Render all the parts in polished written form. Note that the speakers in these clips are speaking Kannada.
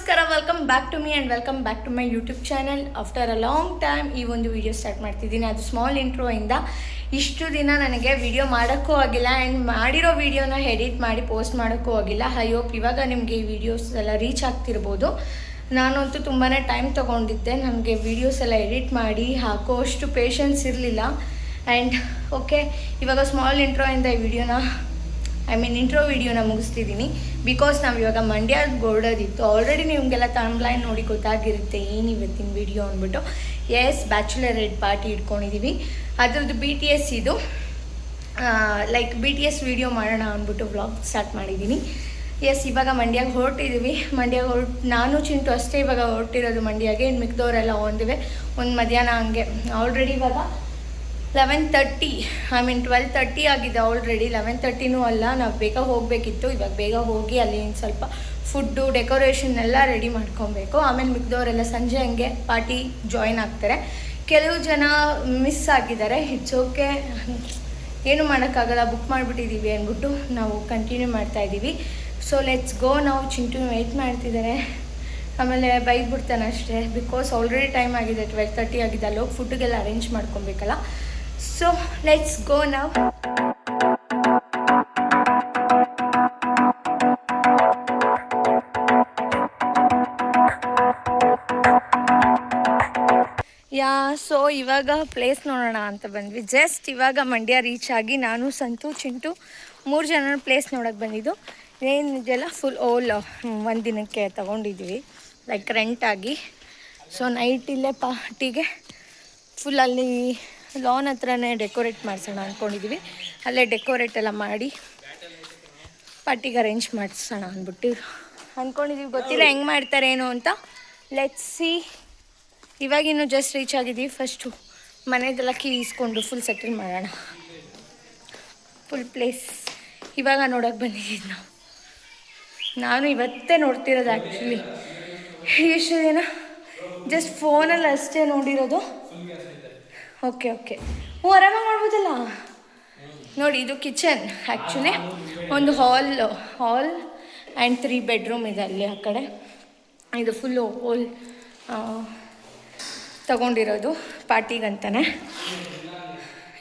ನಮಸ್ಕಾರ, welcome back to me and welcome back to my YouTube channel. After a long time ಈ ಒಂದು ವಿಡಿಯೋ ಸ್ಟಾರ್ಟ್ ಮಾಡ್ತಿದ್ದೀನಿ. ಅದು ಸ್ಮಾಲ್ ಇಂಟ್ರೋಯಿಂದ. ಇಷ್ಟು ದಿನ ನನಗೆ ವಿಡಿಯೋ ಮಾಡೋಕ್ಕೂ ಆಗಿಲ್ಲ ಆ್ಯಂಡ್ ಮಾಡಿರೋ ವಿಡಿಯೋನ ಎಡಿಟ್ ಮಾಡಿ ಪೋಸ್ಟ್ ಮಾಡೋಕ್ಕೂ ಆಗಿಲ್ಲ. ಐ ಹೋಪ್ ಇವಾಗ ನಿಮಗೆ ಈ ವಿಡಿಯೋಸ್ ಎಲ್ಲ ರೀಚ್ ಆಗ್ತಿರ್ಬೋದು. ನಾನಂತೂ ತುಂಬಾ ಟೈಮ್ ತೊಗೊಂಡಿದ್ದೆ. ನನಗೆ ವೀಡಿಯೋಸ್ ಎಲ್ಲ ಎಡಿಟ್ ಮಾಡಿ ಹಾಕೋ ಅಷ್ಟು ಪೇಷನ್ಸ್ ಇರಲಿಲ್ಲ. ಆ್ಯಂಡ್ ಓಕೆ, ಇವಾಗ ಸ್ಮಾಲ್ ಇಂಟ್ರೋಯಿಂದ ಈ ವಿಡಿಯೋನ ಇಂಟ್ರೋ ವಿಡಿಯೋನ ಮುಗಿಸ್ತಿದ್ದೀನಿ. ಬಿಕಾಸ್ ನಾವು ಇವಾಗ ಮಂಡ್ಯದ ಬೋರ್ಡರಿತ್ತು. ಆಲ್ರೆಡಿ ನಿಮಗೆಲ್ಲ ತಮ್ಲೈನ್ ನೋಡಿ ಗೊತ್ತಾಗಿರುತ್ತೆ ಏನು ಇವತ್ತಿನ ವಿಡಿಯೋ ಅಂದ್ಬಿಟ್ಟು. ಎಸ್, ಬ್ಯಾಚುಲರೇಟ್ ಪಾರ್ಟಿ ಇಟ್ಕೊಂಡಿದ್ದೀವಿ. ಅದ್ರದ್ದು BTS ಇದು ಲೈಕ್ BTS ವಿಡಿಯೋ ಮಾಡೋಣ ಅಂದ್ಬಿಟ್ಟು ವ್ಲಾಗ್ ಸ್ಟಾರ್ಟ್ ಮಾಡಿದ್ದೀನಿ. ಎಸ್, ಇವಾಗ ಮಂಡ್ಯಗೆ ಹೊರಟಿದ್ದೀವಿ. ನಾನು ಚಿಂಟು ಅಷ್ಟೇ ಇವಾಗ ಹೊರಟಿರೋದು ಮಂಡ್ಯಗೆ. ಇನ್ನು ಮಿಕ್ದವರೆಲ್ಲ ಹೊಂದಿವೆ. ಒಂದು ಮಧ್ಯಾಹ್ನ ಹಂಗೆ ಆಲ್ರೆಡಿ ಇವಾಗ 11:30 12:30 ಆಗಿದೆ ಆಲ್ರೆಡಿ. 11:30 ಅಲ್ಲ, ನಾವು ಬೇಗ ಹೋಗಬೇಕಿತ್ತು. ಇವಾಗ ಬೇಗ ಹೋಗಿ ಅಲ್ಲಿ ಸ್ವಲ್ಪ ಫುಡ್ಡು ಡೆಕೋರೇಷನ್ ಎಲ್ಲ ರೆಡಿ ಮಾಡ್ಕೊಬೇಕು. ಆಮೇಲೆ ಮಿಕ್ದವರೆಲ್ಲ ಸಂಜೆ ಹಂಗೆ ಪಾರ್ಟಿ ಜಾಯಿನ್ ಆಗ್ತಾರೆ. ಕೆಲವು ಜನ ಮಿಸ್ ಆಗಿದ್ದಾರೆ. ಇಟ್ಸ್ ಓಕೆ, ಏನು ಮಾಡೋಕ್ಕಾಗಲ್ಲ, ಬುಕ್ ಮಾಡಿಬಿಟ್ಟಿದ್ದೀವಿ ಅಂದ್ಬಿಟ್ಟು ನಾವು ಕಂಟಿನ್ಯೂ ಮಾಡ್ತಾಯಿದ್ದೀವಿ. So let's go. ನಾವು ಚಿಂಟು ವೆಯ್ಟ್ ಮಾಡ್ತಿದ್ದಾರೆ. ಆಮೇಲೆ ಬೈಕ್ ಬಿಡ್ತಾನೆ ಅಷ್ಟೇ. ಬಿಕಾಸ್ ಆಲ್ರೆಡಿ ಟೈಮ್ ಆಗಿದೆ, 12:30 ಆಗಿದೆ. ಅಲ್ಲೋಗಿ ಫುಡ್ಗೆಲ್ಲ ಅರೇಂಜ್ ಮಾಡ್ಕೊಬೇಕಲ್ಲ. ಸೊ ಲೆಟ್ಸ್ ಗೋ ನಾವು. ಸೊ ಇವಾಗ ಪ್ಲೇಸ್ ನೋಡೋಣ ಅಂತ ಬಂದ್ವಿ. ಜಸ್ಟ್ ಇವಾಗ ಮಂಡ್ಯ ರೀಚ್ ಆಗಿ ನಾನು, ಸಂತು, ಚಿಂಟು 3 ಜನ ಪ್ಲೇಸ್ ನೋಡೋಕೆ ಬಂದಿದ್ದು. ಏನಿದೆಲ್ಲ ಫುಲ್ ಒಂದು ದಿನಕ್ಕೆ ತೊಗೊಂಡಿದ್ದೀವಿ, ಲೈಕ್ ರೆಂಟಾಗಿ. ಸೊ ನೈಟ್ ಇಲ್ಲೇ ಪಾರ್ಟಿಗೆ ಫುಲ್ ಅಲ್ಲಿ ಲಾನ್ ಹತ್ರನೇ ಡೆಕೋರೇಟ್ ಮಾಡಿಸೋಣ ಅಂದ್ಕೊಂಡಿದ್ದೀವಿ. ಅಲ್ಲೇ ಡೆಕೋರೇಟ್ ಎಲ್ಲ ಮಾಡಿ ಪಾರ್ಟಿಗೆ ಅರೇಂಜ್ ಮಾಡಿಸೋಣ ಅಂದ್ಕೊಂಡಿದ್ದೀವಿ. ಗೊತ್ತಿಲ್ಲ ಹೆಂಗೆ ಮಾಡ್ತಾರೆ ಏನು ಅಂತ. Let's see. ಇವಾಗಿನ್ನೂ ಜಸ್ಟ್ ರೀಚ್ ಆಗಿದ್ದೀವಿ. ಫಸ್ಟು ಮನೆದೆಲ್ಲ ಕೀ ಇಸ್ಕೊಂಡು ಫುಲ್ ಸೆಟಲ್ ಮಾಡೋಣ. ಫುಲ್ ಪ್ಲೇಸ್ ಇವಾಗ ನೋಡೋಕೆ ಬಂದಿದ್ದೀನಿ. ನಾನು ಇವತ್ತೇ ನೋಡ್ತಿರೋದು ಆ್ಯಕ್ಚುಲಿ. ಎಷ್ಟು ದಿನ ಜಸ್ಟ್ ಫೋನಲ್ಲಿ ಅಷ್ಟೇ ನೋಡಿರೋದು. ಓಕೆ ಆರಾಮಾಗಿ ಮಾಡ್ಬೋದಲ್ಲ. ನೋಡಿ, ಇದು ಕಿಚನ್ ಆ್ಯಕ್ಚುಲಿ. ಒಂದು ಹಾಲ್ ಆ್ಯಂಡ್ 3 ಬೆಡ್ರೂಮ್ ಇದೆ ಅಲ್ಲಿ ಆ ಕಡೆ. ಇದು ಫುಲ್ಲು ಹೋಲ್ ತಗೊಂಡಿರೋದು ಪಾರ್ಟಿಗಂತಾನೆ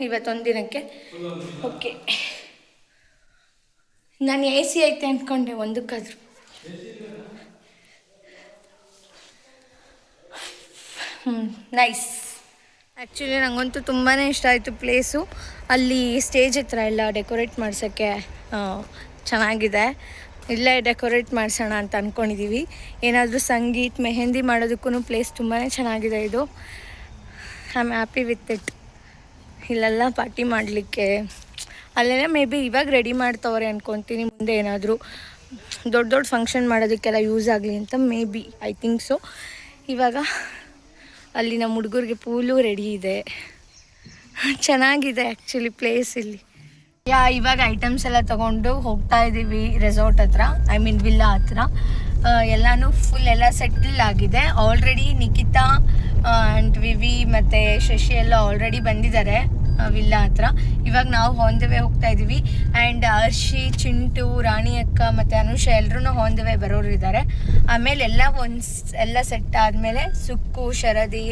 ಇವತ್ತೊಂದು ದಿನಕ್ಕೆ. ಓಕೆ, ನಾನು AC ಐತೆ ಅಂದ್ಕೊಂಡೆ ಒಂದಕ್ಕಾದ್ರೂ. ನೈಸ್. ಆ್ಯಕ್ಚುಲಿ ನನಗಂತೂ ತುಂಬಾ ಇಷ್ಟ ಆಯಿತು ಪ್ಲೇಸು. ಅಲ್ಲಿ ಸ್ಟೇಜ್ ಹತ್ರ ಎಲ್ಲ ಡೆಕೋರೇಟ್ ಮಾಡ್ಸೋಕ್ಕೆ ಚೆನ್ನಾಗಿದೆ. ಇಲ್ಲೇ ಡೆಕೋರೇಟ್ ಮಾಡಿಸೋಣ ಅಂತ ಅಂದ್ಕೊಂಡಿದ್ದೀವಿ. ಏನಾದರೂ ಸಂಗೀತ ಮೆಹಂದಿ ಮಾಡೋದಕ್ಕೂ ಪ್ಲೇಸ್ ತುಂಬಾ ಚೆನ್ನಾಗಿದೆ ಇದು. I am happy with it. ಇಲ್ಲೆಲ್ಲ ಪಾರ್ಟಿ ಮಾಡಲಿಕ್ಕೆ ಅಲ್ಲೇ ಮೇ ಬಿ ಇವಾಗ ರೆಡಿ ಮಾಡ್ತವ್ರೆ ಅಂದ್ಕೊತೀನಿ. ಮುಂದೆ ಏನಾದರೂ ದೊಡ್ಡ ಫಂಕ್ಷನ್ ಮಾಡೋದಕ್ಕೆಲ್ಲ ಯೂಸ್ ಆಗಲಿ ಅಂತ may be, I think so. ಇವಾಗ ಅಲ್ಲಿ ನಮ್ಮ ಹುಡುಗರಿಗೆ ಪೂಲು ರೆಡಿ ಇದೆ. ಚೆನ್ನಾಗಿದೆ ಆ್ಯಕ್ಚುಲಿ ಪ್ಲೇಸ್ ಇಲ್ಲಿ. ಇವಾಗ ಐಟಮ್ಸ್ ಎಲ್ಲ ತೊಗೊಂಡು ಹೋಗ್ತಾ ಇದ್ದೀವಿ ರೆಸಾರ್ಟ್ ಹತ್ರ, ವಿಲ್ಲಾ ಹತ್ರ. ಎಲ್ಲನೂ ಫುಲ್ ಎಲ್ಲ ಸೆಟಲ್ ಆಗಿದೆ ಆಲ್ರೆಡಿ. ನಿಖಿತಾ ಆ್ಯಂಡ್ ವಿವಿ ಮತ್ತು ಶಶಿ ಎಲ್ಲ ಆಲ್ರೆಡಿ ಬಂದಿದ್ದಾರೆ ವಿಲ್ಲಾ ಹತ್ರ. ಇವಾಗ ನಾವು ಆನ್ ದ ವೇ ಹೋಗ್ತಾ ಇದ್ದೀವಿ. ಆ್ಯಂಡ್ ಹರ್ಷಿ, ಚಿಂಟು, ರಾಣಿ ಅಕ್ಕ ಮತ್ತು ಅನುಷಾ ಎಲ್ಲರೂ ಆನ್ ದ ವೇ ಬರೋರು ಇದ್ದಾರೆ. ಆಮೇಲೆ ಎಲ್ಲ ಸೆಟ್ ಆದಮೇಲೆ ಸುಕ್ಕು, ಶರದಿ,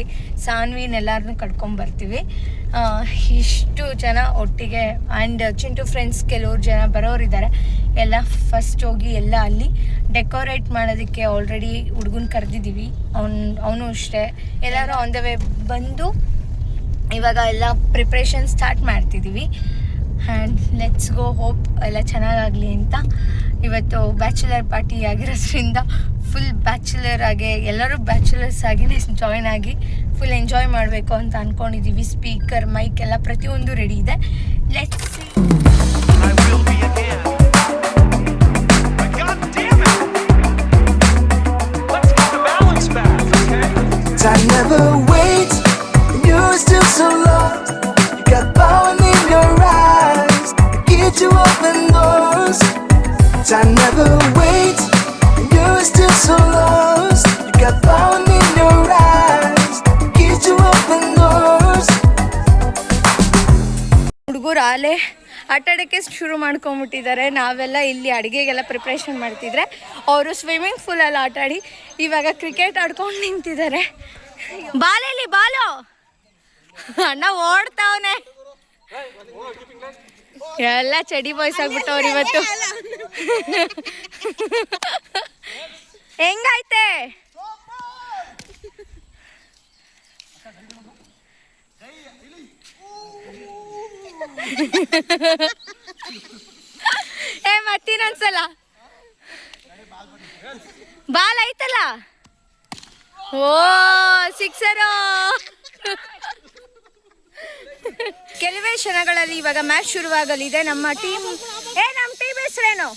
ಸಾನ್ವಿನೆಲ್ಲರನ್ನೂ ಕರ್ಕೊಂಬರ್ತೀವಿ. ಇಷ್ಟು ಜನ ಒಟ್ಟಿಗೆ. ಆ್ಯಂಡ್ ಚಿಂಟು ಫ್ರೆಂಡ್ಸ್ ಕೆಲವ್ರು ಜನ ಬರೋರಿದ್ದಾರೆ. ಎಲ್ಲ ಫಸ್ಟ್ ಹೋಗಿ ಎಲ್ಲ ಅಲ್ಲಿ ಡೆಕೋರೇಟ್ ಮಾಡೋದಕ್ಕೆ ಆಲ್ರೆಡಿ ಹುಡುಗನ ಕರೆದಿದ್ದೀವಿ. ಅವನು ಅಷ್ಟೇ. ಎಲ್ಲರೂ ಆನ್ ದ ವೇ ಬಂದು ಇವಾಗ ಎಲ್ಲ ಪ್ರಿಪ್ರೇಷನ್ ಸ್ಟಾರ್ಟ್ ಮಾಡ್ತಿದ್ದೀವಿ. And let's go. ಹೋಪ್ ಎಲ್ಲ ಚೆನ್ನಾಗಾಗಲಿ ಅಂತ. ಇವತ್ತು ಬ್ಯಾಚುಲರ್ ಪಾರ್ಟಿ ಆಗಿರೋದ್ರಿಂದ ಫುಲ್ ಬ್ಯಾಚುಲರ್ ಆಗಿ ಎಲ್ಲರೂ ಬ್ಯಾಚುಲರ್ಸ್ ಆಗಿನೇ ಜಾಯ್ನ್ ಆಗಿ ಫುಲ್ ಎಂಜಾಯ್ ಮಾಡಬೇಕು ಅಂತ ಅಂದ್ಕೊಂಡಿದ್ದೀವಿ. ಸ್ಪೀಕರ್, ಮೈಕ್ ಎಲ್ಲ ಪ್ರತಿಯೊಂದು ರೆಡಿ ಇದೆ. Let's see. I never wait, and you're still so lost. You got power in your eyes, I get you open doors. I never wait, and you're still so lost. You got power in your eyes, I get you open doors. ಹುಡುಗರು ಆಲೆ ಆಟ ಆಡೋಕ್ಕೆ ಶುರು ಮಾಡ್ಕೊಂಬಿಟ್ಟಿದ್ದಾರೆ. ನಾವೆಲ್ಲ ಇಲ್ಲಿ ಅಡುಗೆಗೆಲ್ಲ ಪ್ರಿಪ್ರೇಷನ್ ಮಾಡ್ತಿದ್ರೆ ಅವರು ಸ್ವಿಮ್ಮಿಂಗ್ ಪೂಲಲ್ಲಿ ಆಟ ಆಡಿ ಇವಾಗ ಕ್ರಿಕೆಟ್ ಆಡ್ಕೊಂಡು ನಿಂತಿದ್ದಾರೆ. ಬಾಲಲ್ಲಿ ಬಾಲು ಅಣ್ಣ ಓಡ್ತಾವನೆ. ಎಲ್ಲ ಚಡಿ ಬಾಯ್ಸ್ ಆಗ್ಬಿಟ್ಟವ್ರು ಇವತ್ತು. ಹೆಂಗೈತೆ ಏ ಮತ್ತಿನೊಂದ್ಸಲ ಬಾಲ್ ಐತಲ್ಲ. ಓ ಸಿಕ್ಸರು. ಕೆಲವೇ ಕ್ಷಣಗಳಲ್ಲಿ ಇವಾಗ ಮ್ಯಾಚ್ ಶುರುವಾಗಲಿದೆ. ನಮ್ಮ ಟೀಮ್ ಹೆಸರೇನು?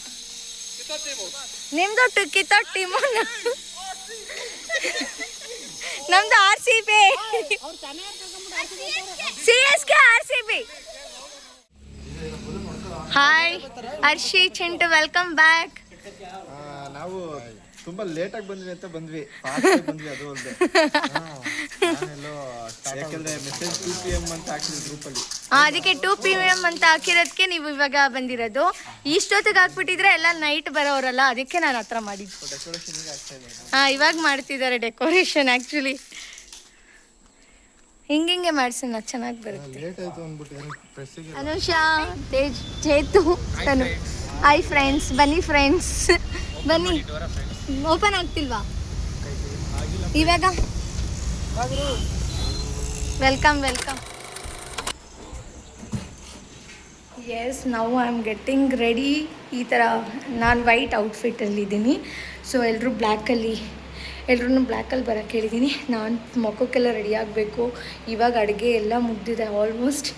ನಿಮ್ದು ಕಿತ್ತೋಟ್ ಟೀಮು, ನಮ್ದು RCB. CSK RCB. Hi Hershey, Chintu, welcome back. ನಾವು ತುಂಬಾ ಲೇಟ್ ಆಗಿ ಬಂದ್ವಿ ಅಂತ ಬಂದ್ವಿ. ಅದು ಅಲ್ಲದೆ ಯಾಕೆಂದ್ರೆ ಮೆಸೇಜ್ 2 PM ಅಂತ ಹಾಕಿದ್ರು ಗ್ರೂಪಲ್ಲಿ. ಅದಕ್ಕೆ 2 PM ಅಂತ ಹಾಕಿರೋದಕ್ಕೆ ನೀವು ಇವಾಗ ಬಂದಿರೋದು. ಇಷ್ಟೊತ್ತಿಗೆ ಹಾಕ್ಬಿಟ್ಟಿದ್ರೆ ಎಲ್ಲ ನೈಟ್ ಬರೋರಲ್ಲ, ಅದಕ್ಕೆ ನಾನು ಹತ್ರ ಮಾಡಿದ್ದು. ಇವಾಗ ಮಾಡ್ತಿದ್ದಾರೆ ಡೆಕೋರೇಷನ್. ಆ್ಯಕ್ಚುಲಿ ಹಿಂಗೆ ಮಾಡಿಸೋಣ, ಚೆನ್ನಾಗಿ ಬರುತ್ತೆ. ಅನುಷಾ, ತೇಜ್, ಚೇತು, ತನು. ಹಾಯ್ ಫ್ರೆಂಡ್ಸ್, ಬನ್ನಿ ಫ್ರೆಂಡ್ಸ್, ಬನ್ನಿ. ಓಪನ್ ಆಗ್ತಿಲ್ವಾ ಇವಾಗ? ವೆಲ್ಕಮ್. ಎಸ್, ನಾವು ಐ ಆಮ್ ಗೆಟ್ಟಿಂಗ್ ರೆಡಿ. ಈ ಥರ ನಾನು ವೈಟ್ ಔಟ್ಫಿಟ್ಟಲ್ಲಿದ್ದೀನಿ. ಸೊ ಎಲ್ಲರೂ ಬ್ಲ್ಯಾಕಲ್ಲಿ ಬರೋಕ್ಕೆ ಹೇಳಿದ್ದೀನಿ. ನಾನು ಮುಖಕ್ಕೆಲ್ಲ ರೆಡಿ ಆಗಬೇಕು. ಇವಾಗ ಅಡುಗೆ ಎಲ್ಲ ಮುಗ್ದಿದೆ ಆಲ್ಮೋಸ್ಟ್.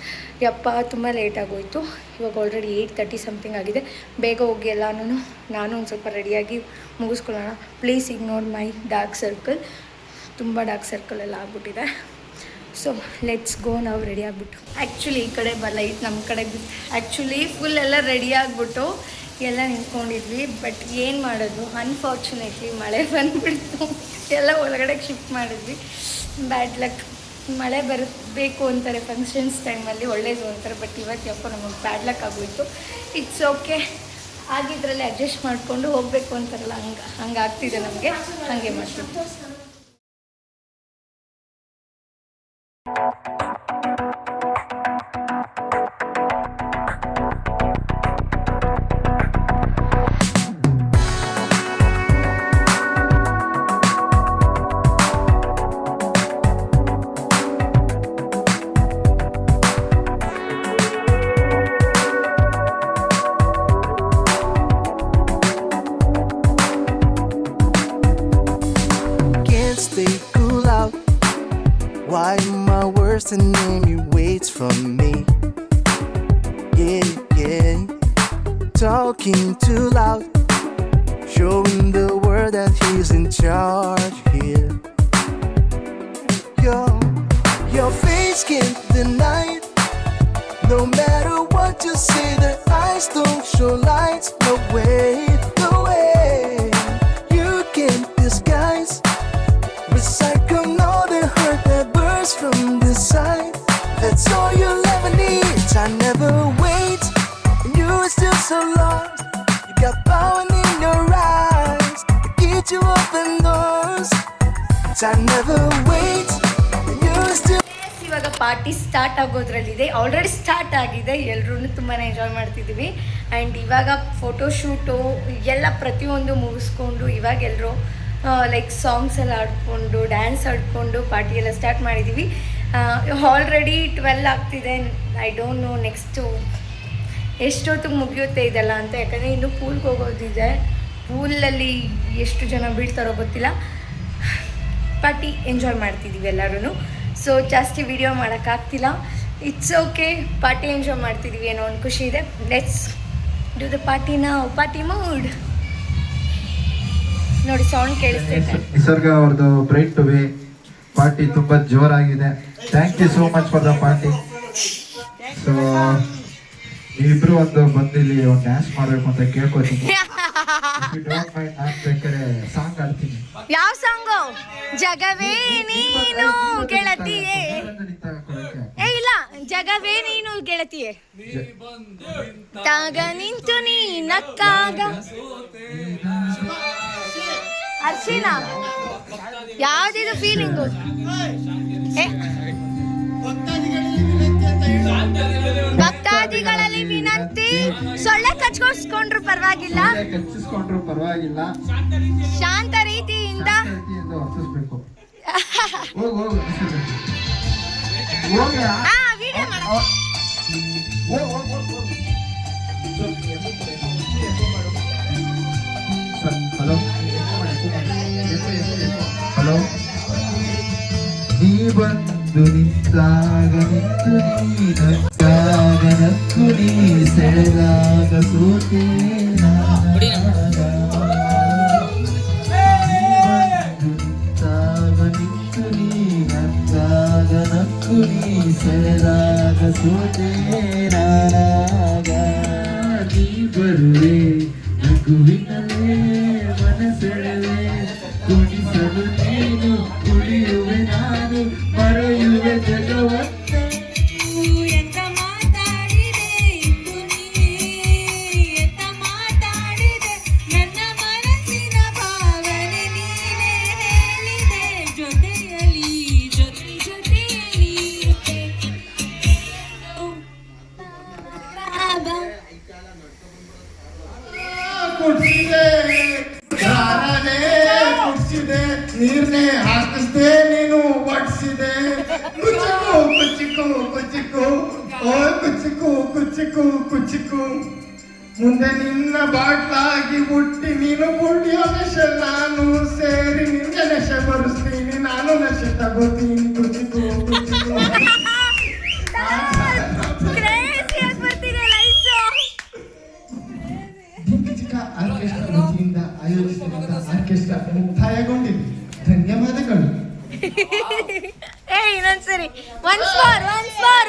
ಯಪ್ಪ ತುಂಬ ಲೇಟ್ ಆಗೋಯಿತು. ಇವಾಗ ಆಲ್ರೆಡಿ 8:30 ಸಮಥಿಂಗ್ ಆಗಿದೆ. ಬೇಗ ಹೋಗಿ ಎಲ್ಲನೂ ನಾನು ಒಂದು ಸ್ವಲ್ಪ ರೆಡಿಯಾಗಿ ಮುಗಿಸ್ಕೊಳ್ಳೋಣ. Please ignore my dark circle. ತುಂಬ ಡಾರ್ಕ್ ಸರ್ಕಲ್ ಎಲ್ಲ ಆಗ್ಬಿಟ್ಟಿದೆ. So let's go. ನಾವು ರೆಡಿ ಆಗಿಬಿಟ್ಟು ಆ್ಯಕ್ಚುಲಿ ಈ ಕಡೆ ಲೈಟ್ ನಮ್ಮ ಕಡೆ ಆ್ಯಕ್ಚುಲಿ ಫುಲ್ ಎಲ್ಲ ರೆಡಿ ಆಗಿಬಿಟ್ಟು ಎಲ್ಲ ನಿಂತ್ಕೊಂಡಿದ್ವಿ. ಬಟ್ ಏನು ಮಾಡೋದು, ಅನ್ಫಾರ್ಚುನೇಟ್ಲಿ ಮಳೆ ಬಂದುಬಿಡ್ತು. ಎಲ್ಲ ಒಳಗಡೆ ಶಿಫ್ಟ್ ಮಾಡಿದ್ವಿ. Bad luck. ಮಳೆ ಬರಬೇಕು ಅಂತಾರೆ ಫಂಕ್ಷನ್ಸ್ ಟೈಮಲ್ಲಿ, ಒಳ್ಳೇದು ಅಂತಾರೆ. ಬಟ್ ಇವತ್ತು ಯಾಕೋ ನಮಗೆ ಬ್ಯಾಡ್ ಲಕ್ ಆಗೋಯಿತು. ಇಟ್ಸ್ ಓಕೆ, ಆಗಿದ್ರಲ್ಲಿ ಅಡ್ಜಸ್ಟ್ ಮಾಡಿಕೊಂಡು ಹೋಗಬೇಕು ಅಂತಾರಲ್ಲ, ಹಂಗೆ ಆಗ್ತಿದೆ ನಮಗೆ. ಹಾಗೆ ಮಾಡ್ತೀವಿ. Why my worst enemy waits for me? Yeah. Talking too loud, showing the world that he's in charge here. Your face can't deny it. No matter what you say, their eyes don't show lights. No way. You can't disguise. Recycle all the hurt that bursts from the side. That's all you'll ever need. Time never waits, and you're still so lost. You got power in your eyes to get you open doors. Time never waits, and you're still. ಇವಾಗ ಪಾರ್ಟಿ ಸ್ಟಾರ್ಟ್ ಆಗೋದ್ರಲ್ಲಿದೆ. ಆಲ್ರೆಡಿ ಸ್ಟಾರ್ಟ್ ಆಗಿದೆ. ಎಲ್ಲರೂ ತುಂಬಾ ಎಂಜಾಯ್ ಮಾಡ್ತಿದ್ದೀವಿ. ಆ್ಯಂಡ್ ಇವಾಗ ಫೋಟೋಶೂಟು ಎಲ್ಲ ಪ್ರತಿಯೊಂದು ಮುಗಿಸ್ಕೊಂಡು ಇವಾಗ ಎಲ್ಲರೂ ಲೈಕ್ ಸಾಂಗ್ಸ್ ಎಲ್ಲ ಆಡಿಕೊಂಡು ಡ್ಯಾನ್ಸ್ ಆಡಿಕೊಂಡು ಪಾರ್ಟಿ ಎಲ್ಲ ಸ್ಟಾರ್ಟ್ ಮಾಡಿದ್ದೀವಿ. ಆಲ್ರೆಡಿ 12 ಆಗ್ತಿದೆ. ಐ ಡೋಂಟ್ ನೋ ನೆಕ್ಸ್ಟು ಎಷ್ಟೊತ್ತಿಗೆ ಮುಗಿಯುತ್ತೆ ಇದೆಲ್ಲ ಅಂತ. ಯಾಕಂದರೆ ಇನ್ನೂ ಪೂಲ್ಗೆ ಹೋಗೋದಿದೆ. ಪೂಲಲ್ಲಿ ಎಷ್ಟು ಜನ ಬೀಳ್ತಾರೋ ಗೊತ್ತಿಲ್ಲ. ಪಾರ್ಟಿ ಎಂಜಾಯ್ ಮಾಡ್ತಿದ್ದೀವಿ ಎಲ್ಲರೂ. ಸೊ ಜಾಸ್ತಿ ವಿಡಿಯೋ ಮಾಡೋಕ್ಕಾಗ್ತಿಲ್ಲ. ಇಟ್ಸ್ ಓಕೆ, ಪಾರ್ಟಿ ಎಂಜಾಯ್ ಮಾಡ್ತಿದ್ದೀವಿ ಏನೋ ಒಂದು ಖುಷಿ ಇದೆ. Let's do the party now. Party mood ನೋಡಿ, ಸೌಂಡ್ ಕೇಳಿಸ್ತೈತೆ. ನಿಸರ್ಗ ಅವ್ರದ್ದು ಬ್ರೈಟ್ ಟು ಬಿ ಪಾರ್ಟಿ ತುಂಬಾ ಜೋರಾಗಿದೆ. Thank you so much for the party. So ನೀವಿಬ್ರು ಒಂದು ಬಂದಿಲ್ಲಿ ಒಂದು ಡ್ಯಾನ್ಸ್ ಮಾಡ್ಬೇಕು ಅಂತ ಕೇಳ್ಕೊತೀನಿ. ನಾನು ಬೇಕಾದ್ರೆ ಸಾಂಗ್ ಆಡ್ತೀನಿ. ಯಾವ ಸಾಂಗು? ಜಗವೇ ನೀನು ಗೆಳತಿಯೇ. ಇಲ್ಲ, ಜಗವೇ ನೀನು ಗೆಳತಿಯೇ ತಾಗ ನಿಂತು ನೀ ನಕ್ಕಾಗ ಅರ್ಶಿನ ಯಾವ್ದಿದು ಫೀಲಿಂಗು ಭಕ್ತಾದಿಗಳಲ್ಲಿ ವಿನಂತಿ ಸೊಳ್ಳೆ ಕಚ್ಚಿಸ್ಕೊಂಡ್ರು ಪರವಾಗಿಲ್ಲ ಶಾಂತ ರೀತಿಯಿಂದ ವಿಡಿಯೋ ಮಾಡ ಹಲೋ ನೀ ಬಂದು ನಿಂತಾಗ ನಿಂತು ನೀ ನಕ್ಕಾಗ ನಕ್ಕು ನೀ ಸೆಳೆದಾಗ ಸೋತೆ ನಿಂತಾಗ ನಿಂತು ನೀ ನಕ್ಕಾಗ ನಕ್ಕು ನೀ ಸೆಳೆದಾಗ ಸೋತೆ ನಾನಾಗ ನೀ ಬರುವೆ ನಗುವಿನಲ್ಲೇ ಮನಸೆಳೆವೆ ಕುಣಿಸಲು ನೀನು ಕುಣಿಯುವೆ ನಾನು ಮರೆಯುವೆ ಜಗವನ್ನೇ ಎಂತ ಮಾತಾಡಿದೆ ಇಂದು ಎಂತ ಮಾತಾಡಿದೆ ನನ್ನ ಮನಸ್ಸಿನ ಭಾವನೆ ನೀನೇ ಹೇಳಿದೆ ಜೊತೆಯಲ್ಲಿ ಜೊತೆಯಲ್ಲಿ ಕುಡ್ಸಿದೆ ನೀರ್ನೇ ಹಾಕಿಸ್ದೆ ನೀನು ಬಡ್ಸಿದೆ ಕುಚಿಕು ಕುಚಿಕು ಓ ಕುಚಿಕು ಮುಂದೆ ನಿನ್ನ ಬಾಟ್ಲಾಗಿ ಹುಟ್ಟಿ ನೀನು ಕುಡಿಯೋ ನಶೆ ನಾನು ಸೇರಿ ನಿನ್ಗೆ ನಶೆ ಬರೆಸ್ತೀನಿ ನಾನು ನಶೆ ತಗೋತೀನಿ ಕುಚಿಕು ಆರ್ಕೆಸ್ಟ್ರಾ ವತಿಯಿಂದ ಆಯೋಜಿಸಿದ ಆರ್ಕೆಸ್ಟ್ರಾ ಮುಕ್ತಾಯಗೊಂಡಿದೆ ಧನ್ಯವಾದಗಳು ಇನ್ನೊಂದ್ಸರಿ once more once more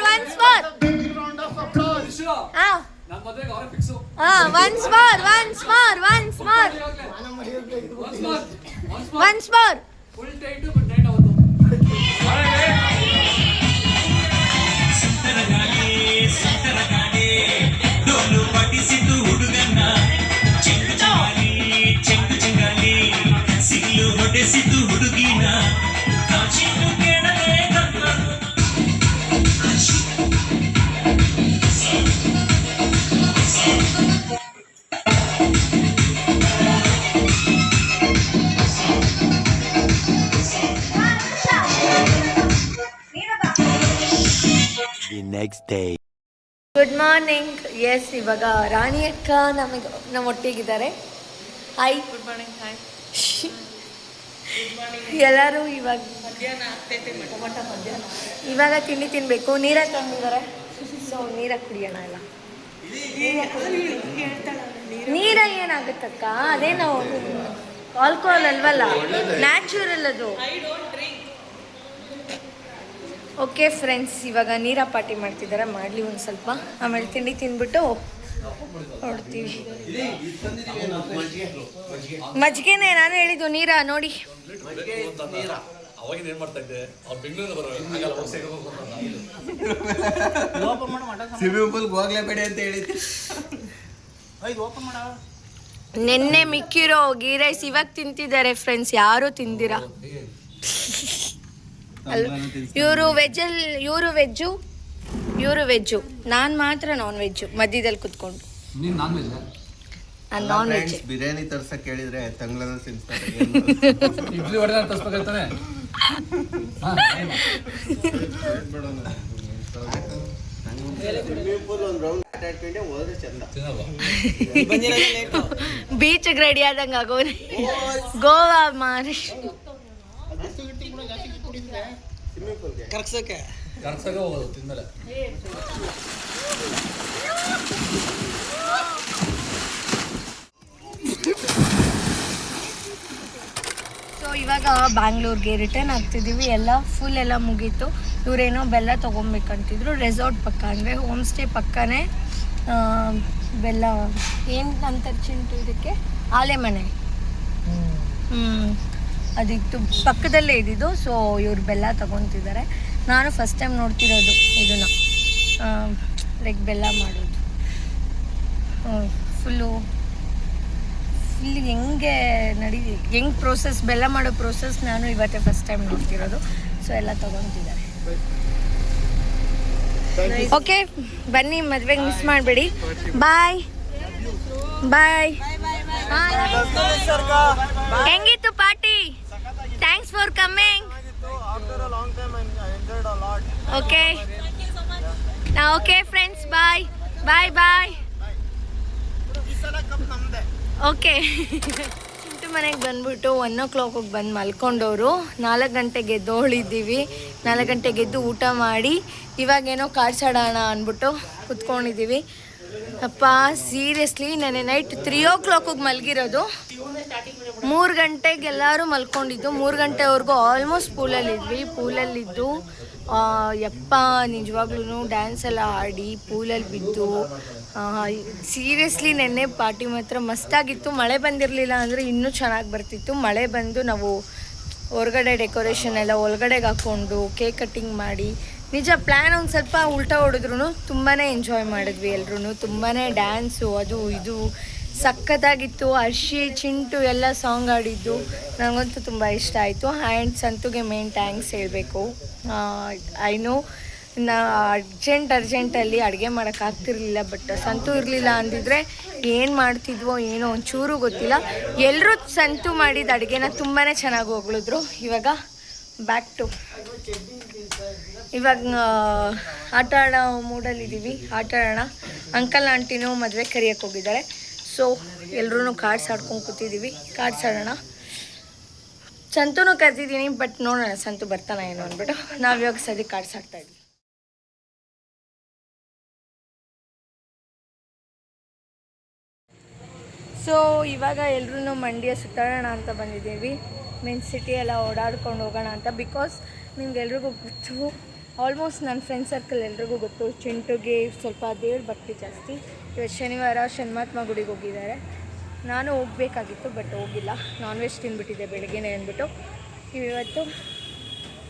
full tight good night ಅವತ್ತು ಪಡಿಸಿತು ಹುಡುಗನ್ನ ಚೆಂಗು ಚೆಂಗಾಲಿ ಸಿಲ್ಲು ಹೊಡೆಸಿತು ಹುಡುಗಿನ ಕಾಚಿಟ್ಟು ಕೇಳದೆ The next day. Good morning. Yes, ಇವಾಗ ರಾಣಿ ಅಕ್ಕ ನಮ್ಮ ಒಟ್ಟಿಗಿದ್ದಾರೆ. Hi, good morning. ಹಾಯ್ ಎಲ್ಲರೂ ಇವಾಗ ತಿಂಡಿ ತಿನ್ನಬೇಕು. ನೀರ ತಂದಿದ್ದಾರೆ, ಸೊ ನೀರ ಕುಡಿಯೋಣ. ಎಲ್ಲ ನೀರ ಏನಾಗುತ್ತಕ್ಕ? ಅದೇನೋ ಆಲ್ಕೋಹಾಲ್ ಅಲ್ವಲ್ಲ, ನ್ಯಾಚುರಲ್ ಅದು. ಓಕೆ ಫ್ರೆಂಡ್ಸ್, ಇವಾಗ ನೀರ ಪಾರ್ಟಿ ಮಾಡ್ತಿದ್ದಾರೆ. ಮಾಡಲಿ ಒಂದು ಸ್ವಲ್ಪ, ಆಮೇಲೆ ತಿಂಡಿ ತಿಂದ್ಬಿಟ್ಟು ಹೊಡ್ತೀವಿ. ಮಜ್ಜಿಗೆನೇ ನಾನು ಹೇಳಿದ್ದು, ನೀರ ನೋಡಿ. ಸ್ವಿಮ್ಮಿಂಗ್ ಪೂಲ್ ಹೋಗ್ಲೇಬೇಡಿ ಅಂತ ಹೇಳಿದ್ದೆ. ನೆನ್ನೆ ಮಿಕ್ಕಿರೋ ಗೀ ರೈಸ್ ಇವಾಗ ತಿಂತಿದ್ದಾರೆ ಫ್ರೆಂಡ್ಸ್, ಯಾರು ತಿಂದಿರಾ. ಇವರು ವೆಜ್ಜು, ನಾನು ಮಾತ್ರ ನಾನ್ ವೆಜ್ಜು. ಮಧ್ಯದಲ್ಲಿ ಕುತ್ಕೊಂಡು ನಾನು ನಾನ್ ವೆಜ್. ಬಿರಿಯಾನಿ ತರ್ಸಕ್ ಹೇಳಿದ್ರೆ ತಂಗ್ಳನ ತಿನ್ಸ್ತಾರೆ. ಇಡ್ಲಿ ಹೊಡೆದ ತರ್ಸ್ಬೇಕಾಗ್ತಾನೆ. ಬೀಚ್ಗೆ ರೆಡಿ ಆದಂಗೆ ಆಗೋನೆ. ಗೋವಾ ಮಹಾರಾಷ್ಟ್ರ ಕರ್ಸಕ್ಕೆ ಹೋಗೋದು ತಿಂದಲೆ. ಸೊ ಇವಾಗ ಬ್ಯಾಂಗ್ಳೂರ್ಗೆ ರಿಟರ್ನ್ ಆಗ್ತಿದ್ದೀವಿ. ಎಲ್ಲ ಫುಲ್ ಎಲ್ಲ ಮುಗೀತು. ಇವರೇನೋ ಬೆಲ್ಲ ತೊಗೊಬೇಕಂತಿದ್ರು. ರೆಸಾರ್ಟ್ ಪಕ್ಕ, ಅಂದರೆ ಹೋಮ್ ಸ್ಟೇ ಪಕ್ಕನೇ ಬೆಲ್ಲ ಏನು ಅಂತಾರೆ ಚಿಂಟು ಇದಕ್ಕೆ, ಆಲೆಮನೆ. ಅದಿತ್ತು ಪಕ್ಕದಲ್ಲೇ ಇದ್ದಿದ್ದು. ಸೊ ಇವ್ರು ಬೆಲ್ಲ ತೊಗೊತಿದ್ದಾರೆ. ನಾನು ಫಸ್ಟ್ ಟೈಮ್ ನೋಡ್ತಿರೋದು ಇದನ್ನು. ಲೈಕ್ ಬೆಲ್ಲ ಮಾಡೋದು ಫುಲ್ ಹೆಂಗೆ ಪ್ರೋಸೆಸ್ ಬೆಲ್ಲ ಮಾಡೋ ಪ್ರೋಸೆಸ್ ನಾನು ಇವತ್ತೇ ಫಸ್ಟ್ ಟೈಮ್ ನೋಡ್ತಿರೋದು. ಸೊ ಎಲ್ಲ ತೊಗೊತಿದ್ದಾರೆ. ಓಕೆ ಬನ್ನಿ, ಮದುವೆಗೆ ಮಿಸ್ ಮಾಡಬೇಡಿ. Bye bye. ಹೆಂಗಿತ್ತು party? Thanks for coming. Okay okay friends, bye bye bye. Okay Chintu ಮನೆಗೆ ಬಂದ್ಬಿಟ್ಟು 1 o'clock ಬಂದು ಮಲ್ಕೊಂಡವರು. 4 ಗಂಟೆಗೆ ಎದ್ದೋಳಿದ್ದೀವಿ. 4 ಗಂಟೆಗೆ ಎದ್ದು ಊಟ ಮಾಡಿ ಇವಾಗೇನೋ ಕಾರ್ಡ್ಸ್ ಆಡೋಣ ಅಂದ್ಬಿಟ್ಟು ಕುತ್ಕೊಂಡಿದ್ದೀವಿ. ಅಪ್ಪ ಸೀರಿಯಸ್ಲಿ ನೆನ್ನೆ ನೈಟ್ 3 o'clock ಮಲಗಿರೋದು. 3 ಗಂಟೆಗೆ ಎಲ್ಲರೂ ಮಲ್ಕೊಂಡಿದ್ದು. 3 ಗಂಟೆವರೆಗೂ ಆಲ್ಮೋಸ್ಟ್ ಪೂಲಲ್ಲಿದ್ದು ಯಪ್ಪ ನಿಜವಾಗ್ಲೂ ಡ್ಯಾನ್ಸ್ ಎಲ್ಲ ಆಡಿ ಪೂಲಲ್ಲಿ ಬಿದ್ದು ಸೀರಿಯಸ್ಲಿ ನೆನ್ನೆ ಪಾರ್ಟಿ ಮಾತ್ರ ಮಸ್ತಾಗಿತ್ತು. ಮಳೆ ಬಂದಿರಲಿಲ್ಲ ಅಂದರೆ ಇನ್ನೂ ಚೆನ್ನಾಗಿ ಬರ್ತಿತ್ತು. ಮಳೆ ಬಂದು ನಾವು ಹೊರಗಡೆ ಡೆಕೋರೇಷನ್ ಎಲ್ಲ ಒಳಗಡೆಗೆ ಹಾಕ್ಕೊಂಡು ಕೇಕ್ ಕಟ್ಟಿಂಗ್ ಮಾಡಿ ನಿಜ ಪ್ಲ್ಯಾನ್ ಒಂದು ಸ್ವಲ್ಪ ಉಲ್ಟಾ ಹೊಡೆದ್ರೂ ತುಂಬಾ ಎಂಜಾಯ್ ಮಾಡಿದ್ವಿ ಎಲ್ಲರೂ. ತುಂಬಾ ಡ್ಯಾನ್ಸು ಅದು ಇದು ಸಖತ್ತಾಗಿತ್ತು. ಹರ್ಷಿ ಚಿಂಟು ಎಲ್ಲ ಸಾಂಗ್ ಆಡಿದ್ದು ನನಗಂತೂ ತುಂಬ ಇಷ್ಟ ಆಯಿತು. ಆ್ಯಂಡ್ ಸಂತುಗೆ ಮೇನ್ ಥ್ಯಾಂಕ್ಸ್ ಹೇಳಬೇಕು. ಐ ನೋ ನಾ ಅರ್ಜೆಂಟಲ್ಲಿ ಅಡುಗೆ ಮಾಡೋಕ್ಕಾಗ್ತಿರ್ಲಿಲ್ಲ. ಬಟ್ ಸಂತು ಇರಲಿಲ್ಲ ಅಂದಿದ್ರೆ ಏನು ಮಾಡ್ತಿದ್ವೋ ಏನೋ ಒಂಚೂರು ಗೊತ್ತಿಲ್ಲ. ಎಲ್ಲರೂ ಸಂತು ಮಾಡಿದ ಅಡುಗೆನ ತುಂಬಾ ಚೆನ್ನಾಗಿ ಹೊಗಳಿದ್ರು. ಇವಾಗ ಬ್ಯಾಕ್ ಟು ಇವಾಗ ಆಟ ಆಡೋ ಮೂಡಲ್ಲಿದ್ದೀವಿ. ಆಟ ಆಡೋಣ. ಅಂಕಲ್ ಆಂಟಿನೂ ಮದುವೆ ಕರಿಯಕ್ಕೆ ಹೋಗಿದ್ದಾರೆ. ಸೊ ಎಲ್ಲರೂ ಕಾರ್ಡ್ಸ್ ಆಡ್ಕೊಂಡು ಕೂತಿದ್ದೀವಿ. ಕಾರ್ಡ್ಸ್ ಆಡೋಣ. ಸಂತೂನು ಕರೆದಿದ್ದೀನಿ, ಬಟ್ ನೋಡೋಣ ಸಂತು ಬರ್ತಾನೆ ಏನೋ ಅಂದ್ಬಿಟ್ಟು ನಾವು ಇವಾಗ ಸದ್ಯಕ್ಕೆ ಕಾರ್ಡ್ಸ್ ಆಡ್ತಾಯಿದ್ವಿ. ಸೊ ಇವಾಗ ಎಲ್ಲರೂ ಮಂಡ್ಯ ಸುತ್ತಾಡೋಣ ಅಂತ ಬಂದಿದ್ದೀವಿ. ಮೀನ್ಸ್ ಸಿಟಿ ಎಲ್ಲ ಓಡಾಡ್ಕೊಂಡು ಹೋಗೋಣ ಅಂತ. ಬಿಕಾಸ್ ನಿಮ್ಗೆಲ್ರಿಗೂ ಗೊತ್ತು, ಆಲ್ಮೋಸ್ಟ್ ನನ್ನ ಫ್ರೆಂಡ್ ಸರ್ಕಲ್ ಎಲ್ರಿಗೂ ಗೊತ್ತು, ಚಿಂಟುಗೆ ಸ್ವಲ್ಪ ದೇವ್ರ ಭಕ್ತಿ ಜಾಸ್ತಿ. ಇವತ್ತು ಶನಿವಾರ ಶನ್ಮಾತ್ಮ ಗುಡಿಗೆ ಹೋಗಿದ್ದಾರೆ. ನಾನು ಹೋಗಬೇಕಾಗಿತ್ತು ಬಟ್ ಹೋಗಿಲ್ಲ. ನಾನ್ ವೆಜ್ ತಿಂದ್ಬಿಟ್ಟಿದ್ದೆ ಬೆಳಗ್ಗೆನೇ ಅಂದ್ಬಿಟ್ಟು. ಇವತ್ತು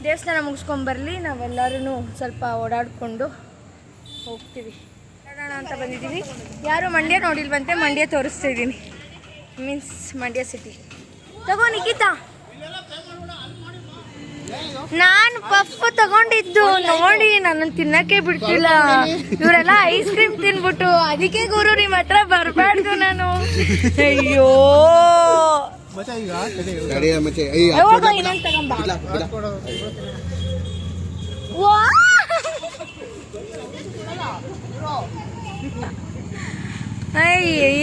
ದೇವಸ್ಥಾನ ಮುಗಿಸ್ಕೊಂಬರಲಿ, ನಾವೆಲ್ಲರೂ ಸ್ವಲ್ಪ ಓಡಾಡಿಕೊಂಡು ಹೋಗ್ತೀವಿ. ಓಡಾಡೋಣ ಅಂತ ಬಂದಿದ್ದೀವಿ. ಯಾರು ಮಂಡ್ಯ ನೋಡಿಲ್ವಂತೆ, ಮಂಡ್ಯ ತೋರಿಸ್ತಾ ಇದ್ದೀನಿ. Means Mandya city. ತಗೋ ನಿಖಿತಾ, ನಾನು ಪಫ್ ತಗೊಂಡಿದ್ದು ನೋಡಿ ನನ್ನ ತಿನ್ನಕ್ಕೆ ಬಿಡ್ತಿಲ್ಲ. ಇವರೆಲ್ಲ ಐಸ್ ಕ್ರೀಮ್ ತಿನ್ಬಿಟ್ಟು, ಅದಕ್ಕೆ ಗುರು ನಿಮ್ಮ ಹತ್ರ ಬರಬಾರ್ದು ನಾನು. ಅಯ್ಯೋ ಇನ್ನೊಂದು ತಗೊಂಬ.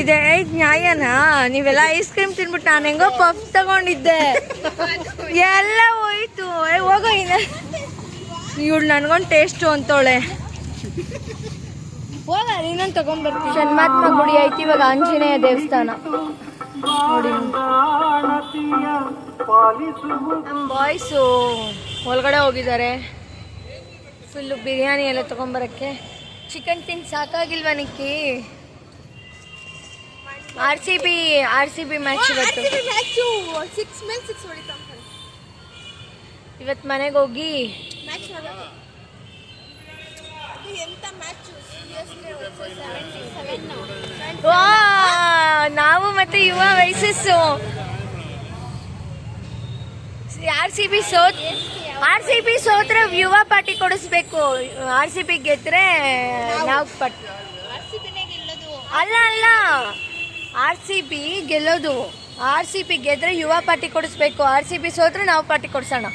ಇದೆ ನ್ಯಾಯನಾ? ನೀವೆಲ್ಲ ಐಸ್ ಕ್ರೀಮ್ ತಿನ್ಬಿಟ್ಟು ನಾನು ಹೆಂಗೋ ಪಫ್ ತಗೊಂಡಿದ್ದೆ, ಎಲ್ಲ ಹೋಯ್ತು. ಹೋಗೋ ಇನ್ನ ಇವಳು ನನ್ಗೊಂದು ಟೇಸ್ಟು ಅಂತೋಳೆ. ಹೋಗ ಇನ್ನೊಂದು ತಗೊಂಡ್ಬರ್ತೀನಿ. ಶನ್ಮಾತ್ಮ ಗುಡಿ ಐತಿ. ಇವಾಗ ಆಂಜನೇಯ ದೇವಸ್ಥಾನ ನೋಡಿ. ನಮ್ಮ ಬಾಯ್ಸು ಒಳಗಡೆ ಹೋಗಿದ್ದಾರೆ ಫುಲ್ಲು ಬಿರಿಯಾನಿ ಎಲ್ಲ ತೊಗೊಂಬರೋಕ್ಕೆ. ಚಿಕನ್ ತಿಂದು ಸಾಕಾಗಿಲ್ವಾ ನಿಕ್ಕಿ? ಆರ್ ಸಿ ಬಿ ಮ್ಯಾಚ್ ಇವತ್ತು ಮನೆಗೆ ಹೋಗಿ ನಾವು ಮತ್ತೆ ಯುವ ವಯಸ್ಸು ಆರ್ ಸಿ ಬಿ ಸೋತ್ರೆ ಯುವ ಪಾರ್ಟಿ ಕೊಡಿಸ್ಬೇಕು. ಆರ್ ಸಿ ಬಿ ಗೆದ್ರೆ ನಾವು ಅಲ್ಲ ಆರ್ ಸಿ ಬಿ ಗೆಲ್ಲೋದು. ಆರ್ ಸಿ ಬಿ ಗೆದ್ರೆ ಯುವ ಪಾರ್ಟಿ ಕೊಡಿಸ್ಬೇಕು. ಆರ್ ಸಿ ಬಿ ಸೋತ್ರೆ ನಾವು ಪಾರ್ಟಿ ಕೊಡ್ಸೋಣ.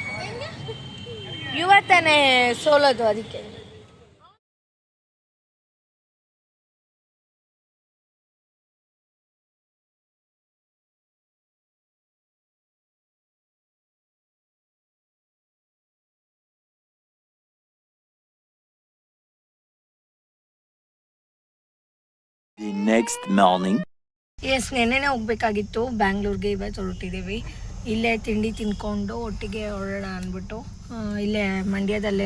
ಯುವ ತಾನೇ ಸೋಲೋದು, ಅದಕ್ಕೆ. The next morning. ಎಸ್, ನೆನ್ನೆನೇ ಹೋಗ್ಬೇಕಾಗಿತ್ತು ಬ್ಯಾಂಗ್ಳೂರ್ಗೆ. ಇವತ್ತು ಹೊರಟಿದ್ದೀವಿ. ಇಲ್ಲೇ ತಿಂಡಿ ತಿನ್ಕೊಂಡು ಒಟ್ಟಿಗೆ ಹೊರಡೋಣ ಅಂದ್ಬಿಟ್ಟು ಇಲ್ಲೇ ಮಂಡ್ಯದಲ್ಲೇ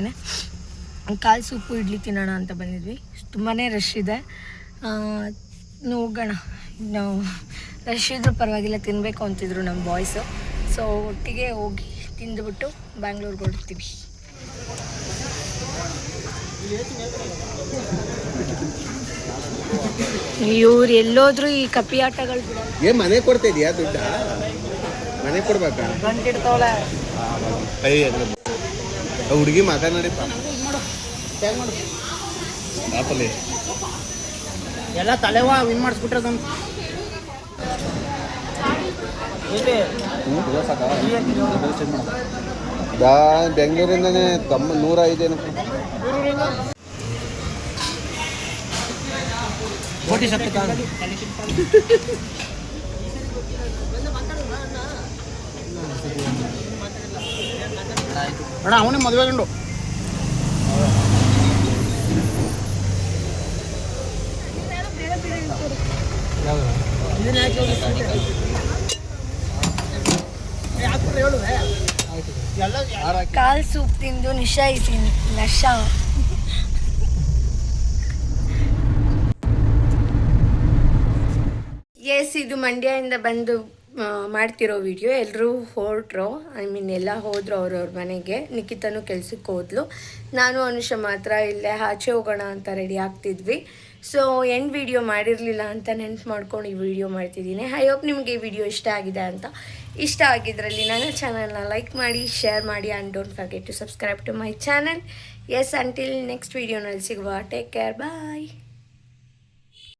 ಕಾಲು ಸೂಪು ಇಡ್ಲಿ ತಿನ್ನೋಣ ಅಂತ ಬಂದಿದ್ವಿ. ತುಂಬಾ ರಶ್ ಇದೆ. ಹೋಗೋಣ. ನಾವು ರಶ್ ಇದ್ರೂ ಪರವಾಗಿಲ್ಲ, ತಿನ್ನಬೇಕು ಅಂತಿದ್ರು ನಮ್ಮ ಬಾಯ್ಸು. ಸೊ ಒಟ್ಟಿಗೆ ಹೋಗಿ ತಿಂದುಬಿಟ್ಟು ಬ್ಯಾಂಗ್ಳೂರ್ಗೆ ಹೊರಡ್ತೀವಿ. ಇವ್ರು ಎಲ್ಲೋದ್ರು ಈ ಕಪ್ಪಿ ಆಟಗಳು ಬಿಡಲ್ಲ. ಏನ್ ಮನೆ ಕೊಡ್ತಾ ಇದೀಯಾ ದುಡ್ಡ? ಮನೆ ಕೊಡ್ಬೇಕಾ? ಹುಡುಗಿ ಮಾತಾಡಿ ಎಲ್ಲ ತಲೆವಾ ವಿನ್ ಮಾಡಿಸ್ಬಿಟ್ರೆ ಬೆಂಗಳೂರಿಂದಾನೆ 105 ಕೋಟಿ ಸತ್ತು ಅಣ್ಣ ಅವನೇ ಮದುವೆ ಗಂಡು. ಕಾಲ್ ಸೂಪ್ ತಿಂದು ನಿಶಾಯಿತೀನಿ ನಶಾ. ಎಸ್, ಇದು ಮಂಡ್ಯದಿಂದ ಬಂದು ಮಾಡ್ತಿರೋ ವಿಡಿಯೋ. ಎಲ್ಲರೂ ಹೊರಟ್ರು, ಎಲ್ಲ ಹೋದರು ಅವ್ರವ್ರ ಮನೆಗೆ. ನಿಖಿತನೂ ಕೆಲ್ಸಕ್ಕೆ ಹೋದ್ಲು. ನಾನು ಅನುಷ ಮಾತ್ರ ಇಲ್ಲೇ ಆಚೆ ಹೋಗೋಣ ಅಂತ ರೆಡಿ ಆಗ್ತಿದ್ವಿ. ಸೊ ಎಂಡ್ ವಿಡಿಯೋ ಮಾಡಿರಲಿಲ್ಲ ಅಂತ ನೆನ್ಪು ಮಾಡ್ಕೊಂಡು ಈ ವಿಡಿಯೋ ಮಾಡ್ತಿದ್ದೀನಿ. ಐ ಹೋಪ್ ನಿಮಗೆ ಈ ವಿಡಿಯೋ ಇಷ್ಟ ಆಗಿದೆ ಅಂತ. ಇಷ್ಟ ಆಗಿದ್ರಲ್ಲಿ ನನ್ನ ಚಾನಲ್ನ ಲೈಕ್ ಮಾಡಿ, ಶೇರ್ ಮಾಡಿ, and don't forget to subscribe to my channel. Yes, until next ವಿಡಿಯೋನಲ್ಲಿ ಸಿಗುವ. ಟೇಕ್ ಕೇರ್, ಬಾಯ್.